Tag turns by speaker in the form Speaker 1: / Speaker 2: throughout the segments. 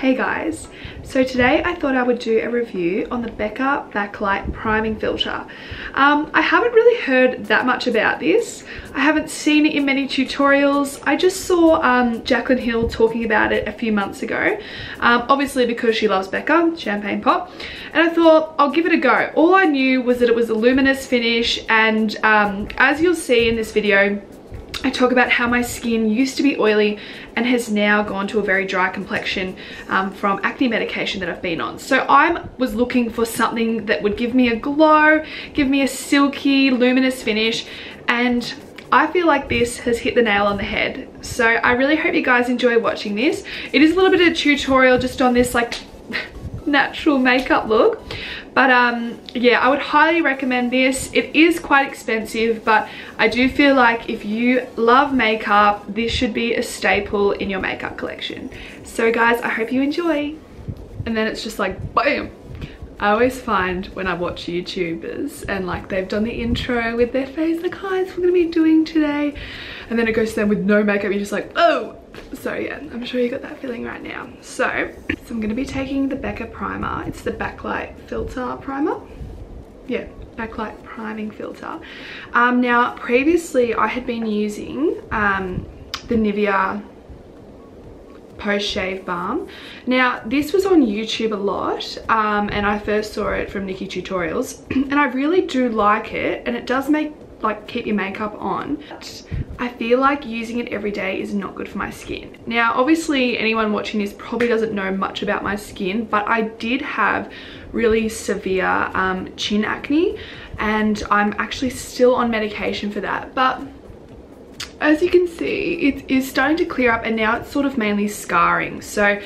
Speaker 1: Hey guys, so today I thought I would do a review on the Becca Backlight Priming Filter. I haven't really heard that much about this. I haven't seen it in many tutorials. I just saw Jaclyn Hill talking about it a few months ago, obviously because she loves Becca, champagne pop, and I thought I'll give it a go. All I knew was that it was a luminous finish, and as you'll see in this video, I talk about how my skin used to be oily and has now gone to a very dry complexion from acne medication that I've been on. So I was looking for something that would give me a glow, give me a silky, luminous finish, and I feel like this has hit the nail on the head. So I really hope you guys enjoy watching this. It is a little bit of a tutorial just on this like natural makeup look, but yeah, I would highly recommend this. It is quite expensive, but I do feel like if you love makeup, this should be a staple in your makeup collection. So guys, I hope you enjoy. And then it's just like bam. I always find when I watch YouTubers and like they've done the intro with their face like, hi, that's what we're gonna be doing today, and then it goes to them with no makeup, you're just like, oh. So yeah, I'm sure you got that feeling right now. So I'm gonna be taking the Becca primer. It's the Backlight filter primer. Yeah, Backlight priming filter. Now previously I had been using the Nivea post shave balm. Now this was on YouTube a lot, and I first saw it from Nikki Tutorials, and I really do like it, and it does make like keep your makeup on. But I feel like using it every day is not good for my skin. Now obviously anyone watching this probably doesn't know much about my skin, but I did have really severe chin acne, and I'm actually still on medication for that, but as you can see, it is starting to clear up, and now it's sort of mainly scarring. So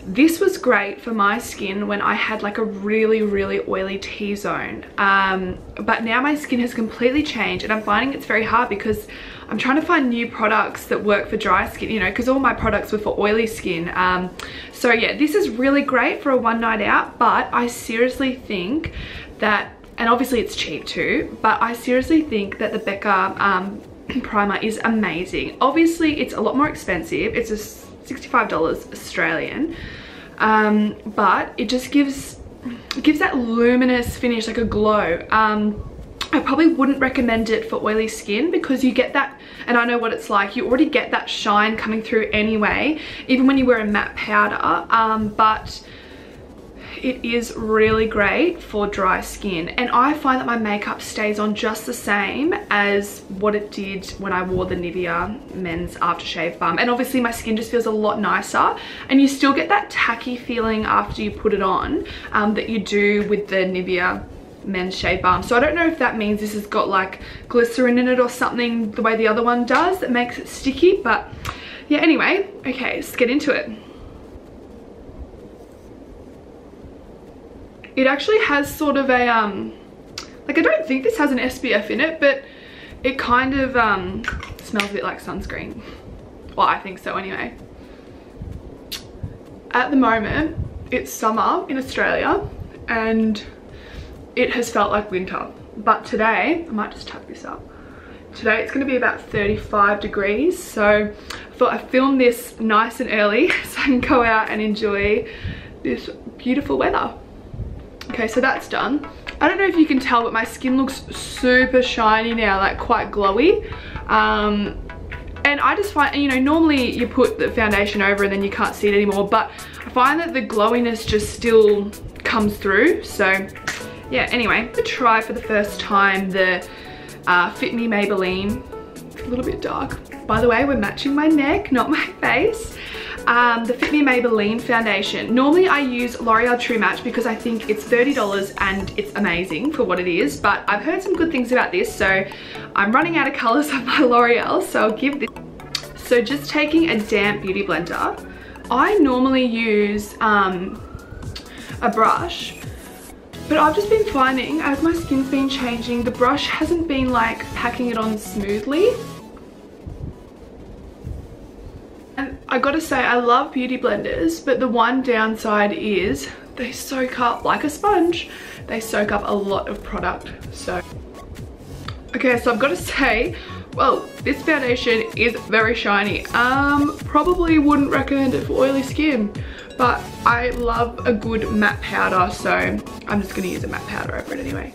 Speaker 1: this was great for my skin when I had like a really oily T-zone, but now my skin has completely changed, and I'm finding it's very hard because I'm trying to find new products that work for dry skin, you know, because all my products were for oily skin. So yeah, this is really great for a one night out, but I seriously think that, and obviously it's cheap too, but I seriously think that the Becca primer is amazing. Obviously it's a lot more expensive. It's a $65 Australian, but it just gives that luminous finish, like a glow. I probably wouldn't recommend it for oily skin because you get that, and I know what it's like, you already get that shine coming through anyway, even when you wear a matte powder, but it is really great for dry skin, and I find that my makeup stays on just the same as what it did when I wore the Nivea men's aftershave balm. And obviously my skin just feels a lot nicer, and you still get that tacky feeling after you put it on that you do with the Nivea men's shave balm. So I don't know if that means this has got like glycerin in it or something the way the other one does that makes it sticky, but yeah, anyway, okay, let's get into it. It actually has sort of a, like I don't think this has an SPF in it, but it kind of smells a bit like sunscreen. Well, I think so anyway. At the moment, it's summer in Australia, and it has felt like winter. But today, I might just tap this up. Today it's gonna be about 35 degrees, so I thought I'd film this nice and early so I can go out and enjoy this beautiful weather. Okay, so that's done. I don't know if you can tell, but my skin looks super shiny now, like quite glowy. And I just find, you know, normally you put the foundation over and then you can't see it anymore, but I find that the glowiness just still comes through. So yeah, anyway, I'm gonna try for the first time the Fit Me Maybelline. It's a little bit dark. By the way, we're matching my neck, not my face. The Fit Me Maybelline foundation. Normally I use L'Oreal True Match because I think it's $30 and it's amazing for what it is, but I've heard some good things about this, so I'm running out of colors of my L'Oreal, so I'll give this. So just taking a damp beauty blender. I normally use a brush, but I've just been finding as my skin's been changing, the brush hasn't been like packing it on smoothly. And I gotta say, I love beauty blenders, but the one downside is they soak up like a sponge. They soak up a lot of product, so. Okay, so I've gotta say, well, this foundation is very shiny. Probably wouldn't recommend it for oily skin, but I love a good matte powder, so I'm just gonna use a matte powder over it anyway.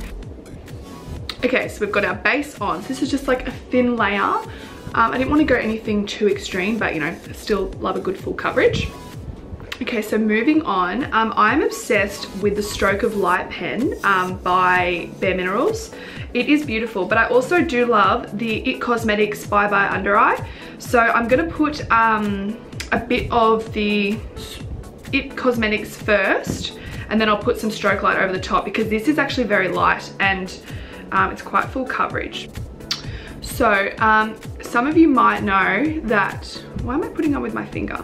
Speaker 1: Okay, so we've got our base on. So this is just like a thin layer. I didn't want to go anything too extreme, but you know, still love a good full coverage. Okay, so moving on, I'm obsessed with the Stroke of Light pen by Bare Minerals. It is beautiful, but I also do love the It Cosmetics Bye Bye Under Eye. So I'm gonna put a bit of the It Cosmetics first, and then I'll put some Stroke Light over the top, because this is actually very light and it's quite full coverage. So some of you might know that, why am I putting on with my finger?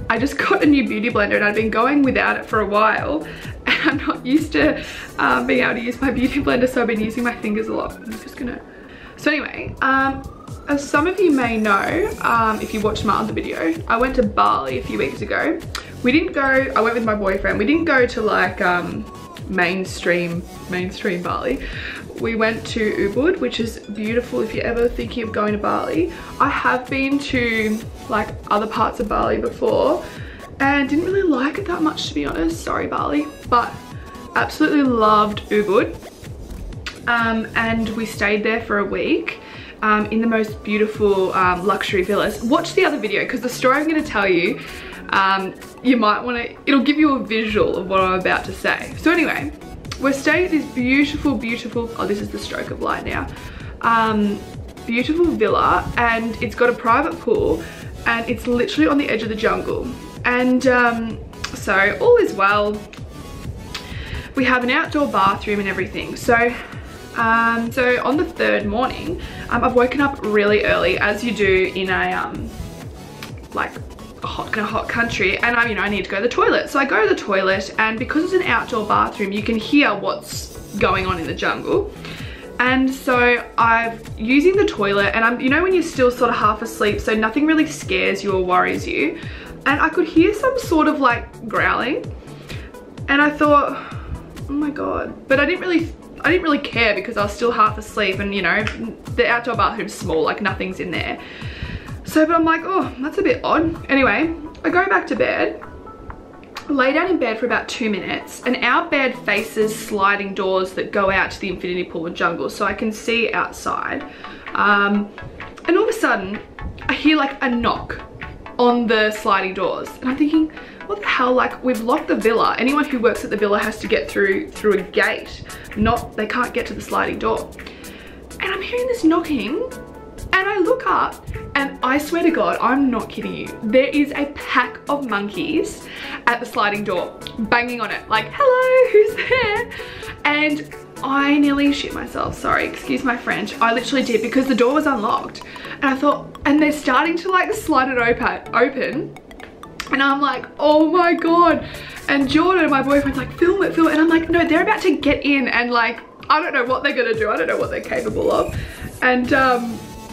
Speaker 1: I just got a new beauty blender and I've been going without it for a while, and I'm not used to being able to use my beauty blender, so I've been using my fingers a lot. I'm just gonna, so anyway, as some of you may know, if you watched my other video, I went to Bali a few weeks ago. We didn't go, I went with my boyfriend, we didn't go to like mainstream Bali. We went to Ubud, which is beautiful if you're ever thinking of going to Bali. I have been to like other parts of Bali before and didn't really like it that much, to be honest. Sorry, Bali, but absolutely loved Ubud. And we stayed there for a week in the most beautiful luxury villas. Watch the other video, because the story I'm going to tell you, you might want to, it'll give you a visual of what I'm about to say. So anyway, we're staying at this beautiful, oh, this is the Stroke of Light now, beautiful villa, and it's got a private pool, and it's literally on the edge of the jungle. And so all is well. We have an outdoor bathroom and everything. So on the third morning, I've woken up really early, as you do in a like a hot country, and I need to go to the toilet. So I go to the toilet, and because it's an outdoor bathroom, you can hear what's going on in the jungle. And so I'm using the toilet, and you know when you're still sort of half asleep, so nothing really scares you or worries you, and I could hear some sort of like growling, and I thought, oh my god, but I didn't really care, because I was still half asleep, and you know, the outdoor bathroom's small, like nothing's in there. So, but I'm like, oh, that's a bit odd. Anyway, I go back to bed, lay down in bed for about 2 minutes, and our bed faces sliding doors that go out to the infinity pool and jungle, so I can see outside. And all of a sudden, I hear like a knock on the sliding doors, and I'm thinking, what the hell, like we've locked the villa. Anyone who works at the villa has to get through a gate, they can't get to the sliding door. And I'm hearing this knocking, and I look up, and I swear to God, I'm not kidding you, there is a pack of monkeys at the sliding door, banging on it, like, hello, who's there? And I nearly shit myself, sorry, excuse my French. I literally did, because the door was unlocked. And I thought, and they're starting to like slide it open. And I'm like, oh my God. And Jordan, my boyfriend's like, film it. And I'm like, no, they're about to get in, and like, I don't know what they're gonna do. I don't know what they're capable of. And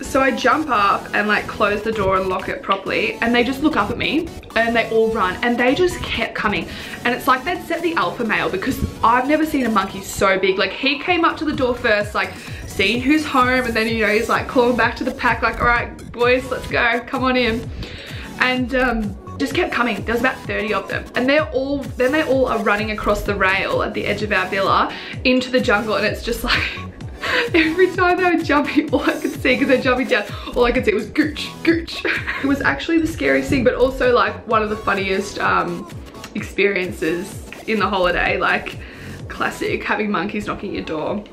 Speaker 1: so I jump up and like close the door and lock it properly, and they just look up at me, and they all run, and they just kept coming. And it's like they'd set the alpha male, because I've never seen a monkey so big. Like, he came up to the door first, like seeing who's home, and then, you know, he's like calling back to the pack, like, all right boys, let's go, come on in. And just kept coming. There was about 30 of them, and they all are running across the rail at the edge of our villa into the jungle. And it's just like, every time they were jumping, all I could see, because they're jumping down, all I could see was gooch, gooch. It was actually the scariest thing, but also like one of the funniest experiences in the holiday. Like, classic, having monkeys knocking your door.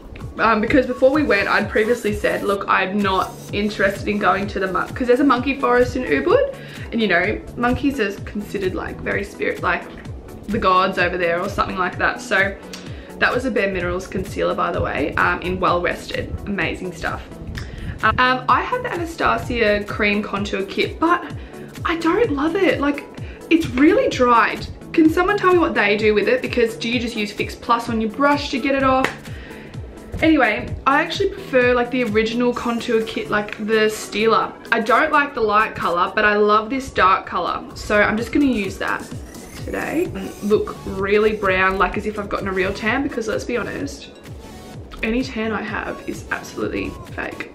Speaker 1: Because before we went, I'd previously said, look, I'm not interested in going to the because there's a monkey forest in Ubud, and you know, monkeys are considered like very like the gods over there or something like that. So that was a Bare Minerals concealer, by the way, in Well Rested. Amazing stuff. I have the Nastasia cream contour kit, but I don't love it. Like, it's really dried. Can someone tell me what they do with it? Because do you just use Fix Plus on your brush to get it off? Anyway, I actually prefer like the original contour kit, like the Steeler. I don't like the light color, but I love this dark color. So I'm just gonna use that today. And look really brown, like as if I've gotten a real tan, because let's be honest, any tan I have is absolutely fake.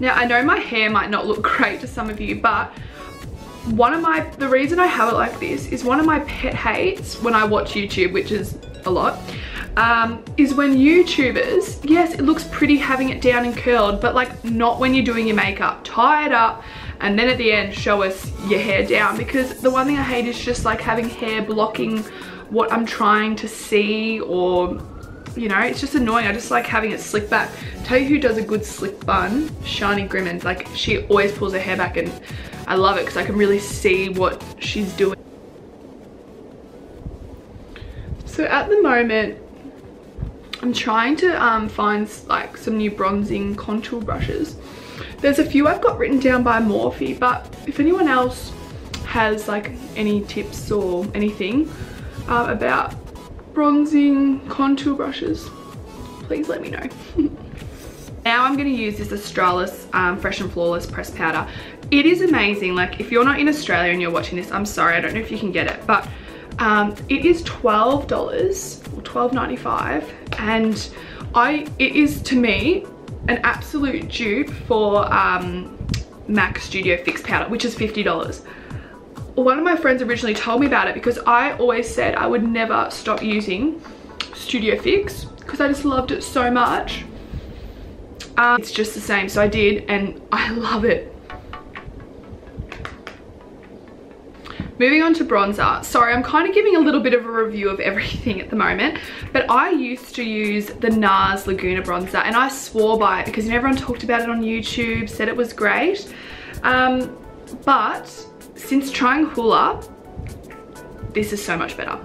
Speaker 1: Now, I know my hair might not look great to some of you, but the reason I have it like this is one of my pet hates when I watch YouTube, which is a lot, is when YouTubers, yes, it looks pretty having it down and curled, but like not when you're doing your makeup. Tie it up and then at the end show us your hair down, because the one thing I hate is just like having hair blocking what I'm trying to see, or you know, it's just annoying. I just like having it slick back. Tell you who does a good slick bun, Shiny Grimmins. Like she always pulls her hair back and I love it because I can really see what she's doing. So at the moment, I'm trying to find like some new bronzing contour brushes. There's a few I've got written down by Morphe, but if anyone else has like any tips or anything about bronzing contour brushes, please let me know. Now I'm going to use this Australis Fresh and Flawless pressed powder. It is amazing. Like if you're not in Australia and you're watching this, I'm sorry, I don't know if you can get it, but it is $12 or $12.95, and it is to me an absolute dupe for MAC Studio Fix powder, which is $50. One of my friends originally told me about it because I always said I would never stop using Studio Fix because I just loved it so much. It's just the same, so I did, and I love it. Moving on to bronzer. Sorry, I'm kind of giving a little bit of a review of everything at the moment, but I used to use the Nars Laguna bronzer and I swore by it because everyone talked about it on YouTube, said it was great. But since trying Hoola, this is so much better.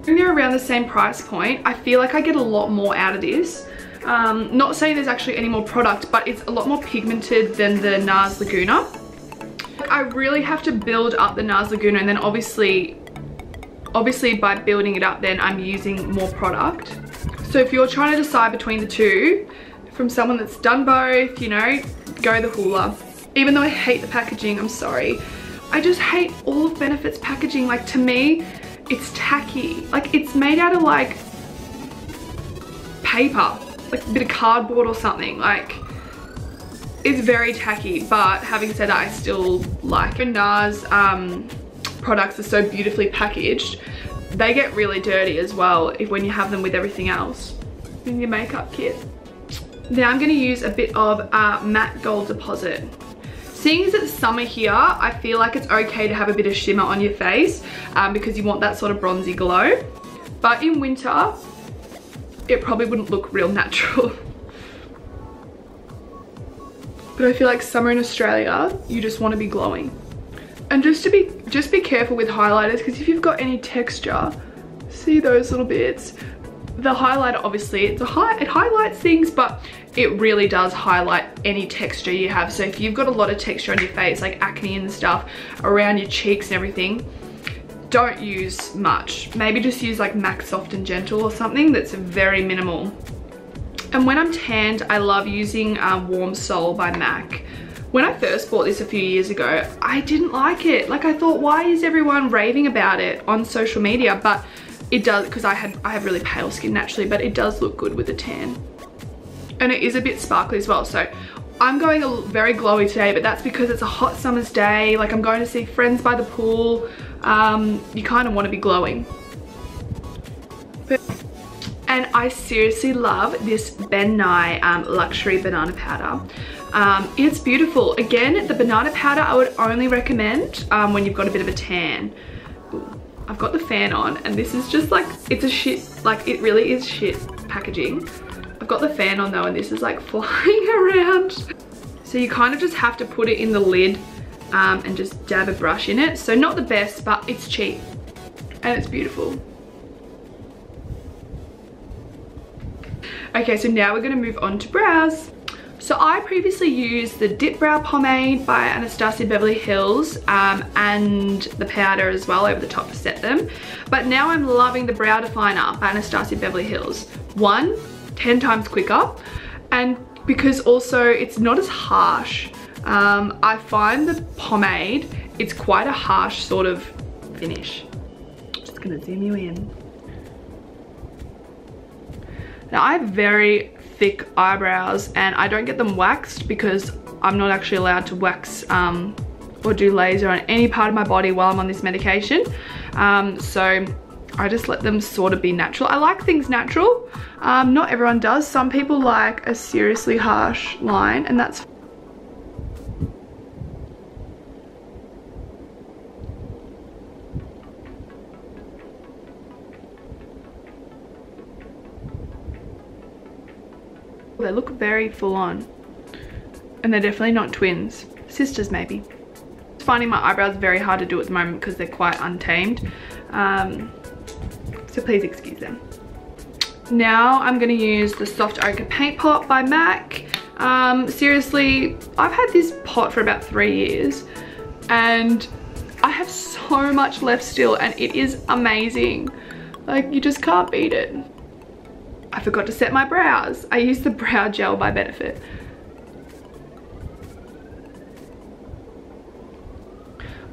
Speaker 1: When they're around the same price point, I feel like I get a lot more out of this. Not saying there's actually any more product, but it's a lot more pigmented than the Nars Laguna. I really have to build up the Nars Laguna, and then obviously by building it up, then I'm using more product. So if you're trying to decide between the two, from someone that's done both, you know, go the Hoola. Even though I hate the packaging, I'm sorry. I just hate all of Benefit's packaging. Like to me, it's tacky. Like it's made out of like paper, like a bit of cardboard or something. Like it's very tacky, but having said that, I still like it. Nars products are so beautifully packaged. They get really dirty as well when you have them with everything else in your makeup kit. Now I'm going to use a bit of matte gold deposit. Seeing as it's summer here, I feel like it's okay to have a bit of shimmer on your face because you want that sort of bronzy glow. But in winter, it probably wouldn't look real natural. But I feel like summer in Australia, you just want to be glowing. And just be careful with highlighters, because if you've got any texture, see those little bits. The highlighter, obviously, it highlights things, but it really does highlight any texture you have. So if you've got a lot of texture on your face, like acne and stuff, around your cheeks and everything, don't use much. Maybe just use like MAC Soft and Gentle or something that's very minimal. And when I'm tanned, I love using Warm Soul by MAC. When I first bought this a few years ago, I didn't like it. Like I thought, why is everyone raving about it on social media? But it does, because I have really pale skin naturally, but it does look good with a tan. And it is a bit sparkly as well. So I'm going very glowy today, but that's because it's a hot summer's day. Like I'm going to see friends by the pool. You kind of want to be glowing. And I seriously love this Ben Nye Luxury Banana Powder. It's beautiful. Again, the banana powder I would only recommend when you've got a bit of a tan. Ooh, I've got the fan on, and this is just like, it's a shit, like it really is shit packaging. I've got the fan on though, and this is like flying around. So you kind of just have to put it in the lid and just dab a brush in it. So not the best, but it's cheap and it's beautiful. Okay, so now we're going to move on to brows. So I previously used the Dip Brow Pomade by Nastasia Beverly Hills and the powder as well over the top to set them. But now I'm loving the Brow Definer by Nastasia Beverly Hills. 10 times quicker, and because also it's not as harsh. I find the pomade, it's quite a harsh sort of finish. Just going to zoom you in. Now I have very thick eyebrows and I don't get them waxed because I'm not actually allowed to wax or do laser on any part of my body while I'm on this medication. So I just let them sort of be natural. I like things natural. Not everyone does. Some people like a seriously harsh line, and that's they look very full on, and they're definitely not twins. Sisters maybe. Finding my eyebrows very hard to do at the moment because they're quite untamed, so please excuse them. Now I'm going to use the Soft Ochre Paint Pot by MAC. Seriously, I've had this pot for about 3 years and I have so much left still, and it is amazing. Like, you just can't beat it. I forgot to set my brows. I used the brow gel by Benefit.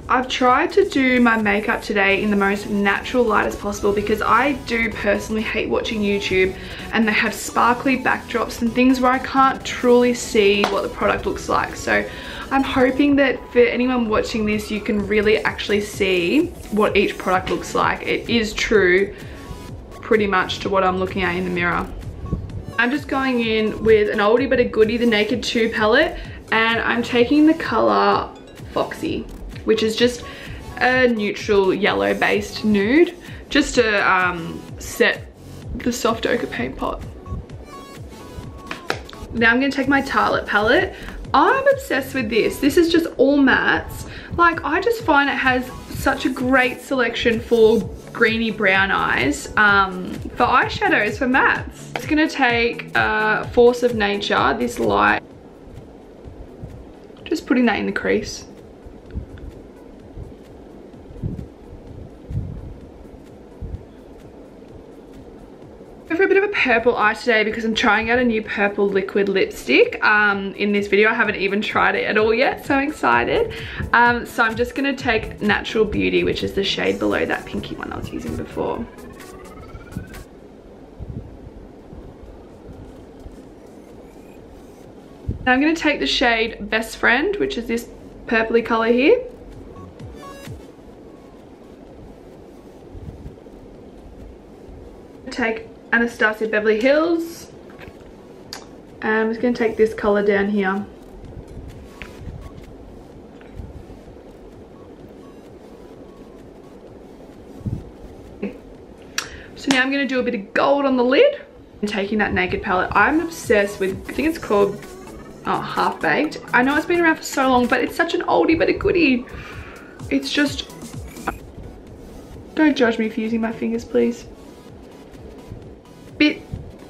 Speaker 1: I've tried to do my makeup today in the most natural light as possible because I do personally hate watching YouTube and they have sparkly backdrops and things where I can't truly see what the product looks like. So I'm hoping that for anyone watching this, you can really actually see what each product looks like. It is true pretty much to what I'm looking at in the mirror. I'm just going in with an oldie but a goodie, the Naked 2 palette, and I'm taking the color Foxy, which is just a neutral yellow based nude, just to set the Soft Ochre Paint Pot. Now I'm going to take my Tartelette palette. I'm obsessed with this. This is just all mattes. Like, I just find it has such a great selection for greeny brown eyes, for eyeshadows, for mattes. It's going to take Force of Nature, this light, just putting that in the crease. For a bit of a purple eye today because I'm trying out a new purple liquid lipstick in this video. I haven't even tried it at all yet, so I'm excited. So I'm just going to take Natural Beauty, which is the shade below that pinky one I was using before. Now I'm going to take the shade Best Friend, which is this purpley colour here. Take Nastasia Beverly Hills, and I'm just going to take this colour down here. So now I'm going to do a bit of gold on the lid. I'm taking that Naked palette. I'm obsessed with, I think it's called Half Baked. I know it's been around for so long, but it's such an oldie but a goodie. It's just, don't judge me for using my fingers, please.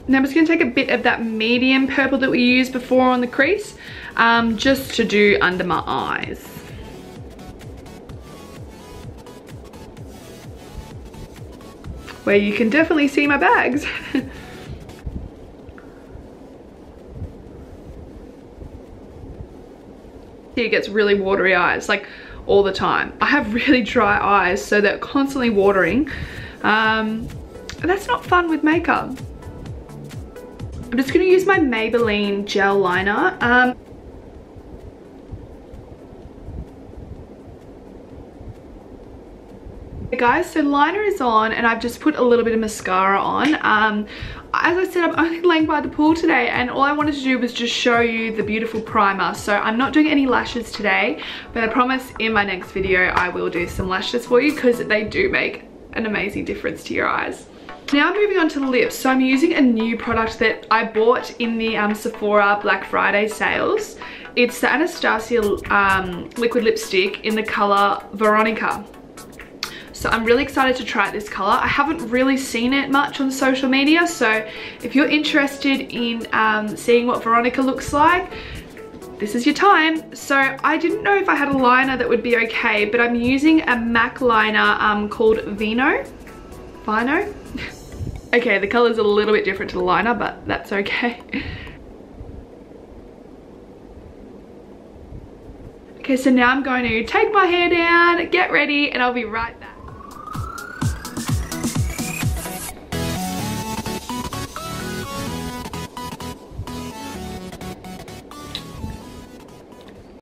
Speaker 1: Now I'm just going to take a bit of that medium purple that we used before on the crease, just to do under my eyes. Where you can definitely see my bags. It gets really watery eyes, like all the time. I have really dry eyes, so they're constantly watering. And that's not fun with makeup. I'm just going to use my Maybelline gel liner. Hey guys, so liner is on and I've just put a little bit of mascara on. As I said, I'm only laying by the pool today and all I wanted to do was just show you the beautiful primer. So I'm not doing any lashes today, but I promise in my next video I will do some lashes for you because they do make an amazing difference to your eyes. Now moving on to the lips. So I'm using a new product that I bought in the Sephora Black Friday sales. It's the Nastasia liquid lipstick in the color Veronica. So I'm really excited to try this color. I haven't really seen it much on social media, so if you're interested in seeing what Veronica looks like, this is your time. So I didn't know if I had a liner that would be okay, but I'm using a MAC liner called Vino. Okay, the color's a little bit different to the liner, but that's okay. Okay, so now I'm going to take my hair down, get ready, and I'll be right